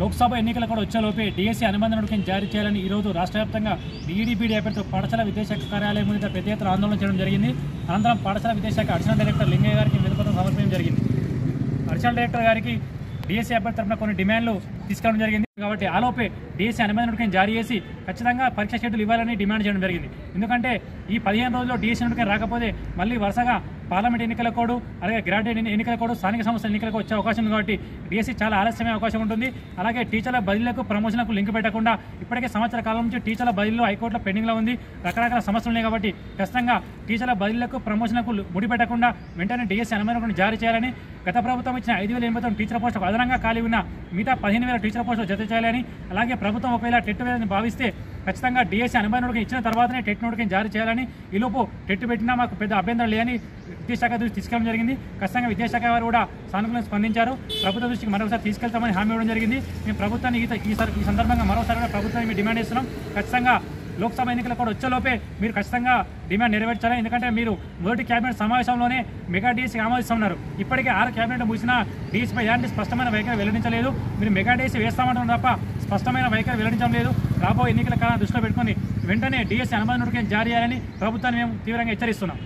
లోక్సభ ఎన్నికలు కూడా వచ్చేలోపే డిఎస్సీ అనుబంధ నోటిఫికేషన్ జారీ చేయాలని ఈరోజు రాష్ట్ర వ్యాప్తంగా బీఈడీ అభ్యర్థులు పాఠశాల విద్యాశాఖ కార్యాలయం ముందు పెద్ద ఎత్తున ఆందోళన చేయడం జరిగింది. అనంతరం పాఠశాల విద్యాశాఖ అడిషనల్ డైరెక్టర్ లింగయ్య గారికి వినతిపత్రం సమర్పించడం జరిగింది. అడిషనల్ డైరెక్టర్ గారికి డిఎస్సీ అభ్యర్థి తరఫున కొన్ని డిమాండ్లు తీసుకురావడం జరిగింది. కాబట్టి ఆలోపే డిఎస్సీ అనుబంధ నోటిఫికేషన్ జారీ చేసి ఖచ్చితంగా పరీక్ష షెడ్యూల్ ఇవ్వాలని డిమాండ్ చేయడం జరిగింది. ఎందుకంటే ఈ 15 రోజుల్లో డిఎస్సీ నోటిఫికేషన్ రాకపోతే మళ్ళీ వరుసగా పార్లమెంట్ ఎన్నికల కోడ్, అలాగే గ్రాడ్యుయేట్ ఎన్నికల కోడ్, స్థానిక సంస్థల ఎన్నికలకు వచ్చే అవకాశం ఉంది. కాబట్టి డిఎస్సీ చాలా ఆలస్యమే అవకాశం ఉంటుంది. అలాగే టీచర్ల బదిలీలకు ప్రమోషన్లకు లింక్ పెట్టకుండా ఇప్పటికే సంవత్సర కాలం నుంచి టీచర్ల బదిలీలో హైకోర్టులో పెండింగ్లో ఉంది. రకరకాల సమస్యలు ఉన్నాయి. కాబట్టి ఖచ్చితంగా టీచర్ల బదిలీలకు ప్రమోషన్లకు ముడిపెట్టకుండా వెంటనే డిఎస్సీ అనుబంధ నోటిఫికేషన్ జారీ చేయాలని, గత ప్రభుత్వం ఇచ్చిన 5,089 టీచర్ పోస్టులకు అదనంగా ఖాళీ ఉన్న మిగతా 15,000 టీచర్ పోస్టులు జత చేయాలని, అలాగే ప్రభుత్వం ఒకవేళ టెట్ వేయాలని భావిస్తే ఖచ్చితంగా డిఎస్సీ అనుబంధ నోటిఫికేషన్ ఇచ్చిన తర్వాతనే టెట్ నోటిఫికేషన్ జారీ చేయాలని, ఈలోపు టెట్ పెట్టినా మాకు పెద్ద అభ్యంతరం లేదని విద్యాశాఖ దృష్టి తీసుకెళ్ళడం జరిగింది. ఖచ్చితంగా విద్యాశాఖ వారు కూడా సానుకూలంగా స్పందించారు. ప్రభుత్వ దృష్టికి మరోసారి తీసుకెళ్తామని హామీ ఇవ్వడం జరిగింది. మేము ప్రభుత్వాన్ని ఈ సందర్భంగా మరోసారి ప్రభుత్వాన్ని మేము డిమాండ్ చేస్తున్నాం. ఖచ్చితంగా లోక్సభ ఎన్నికలు కూడా వచ్చేలోపే మీరు ఖచ్చితంగా డిమాండ్ నెరవేర్చాలి. ఎందుకంటే మీరు మొదటి కేబినెట్ సమావేశంలోనే మెగా డిఎస్సీ ఆమోదిస్తున్నారు. ఇప్పటికే 6 కేబినెట్ ముగిసిన డిఎస్సీపై ఎలాంటి స్పష్టమైన వైఖరి వెల్లడించలేదు. మీరు మెగా డిఎస్సీ వేస్తామంటున్నారు తప్ప స్పష్టమైన వైఖరి వెల్లడించడం లేదు. రాబోయే ఎన్నికల కాలం దృష్టిలో పెట్టుకుని వెంటనే డిఎస్సీ అనుబంధ నోటిఫికేషన్ జారీ చేయాలని ప్రభుత్వాన్ని మేము తీవ్రంగా హెచ్చరిస్తున్నాం.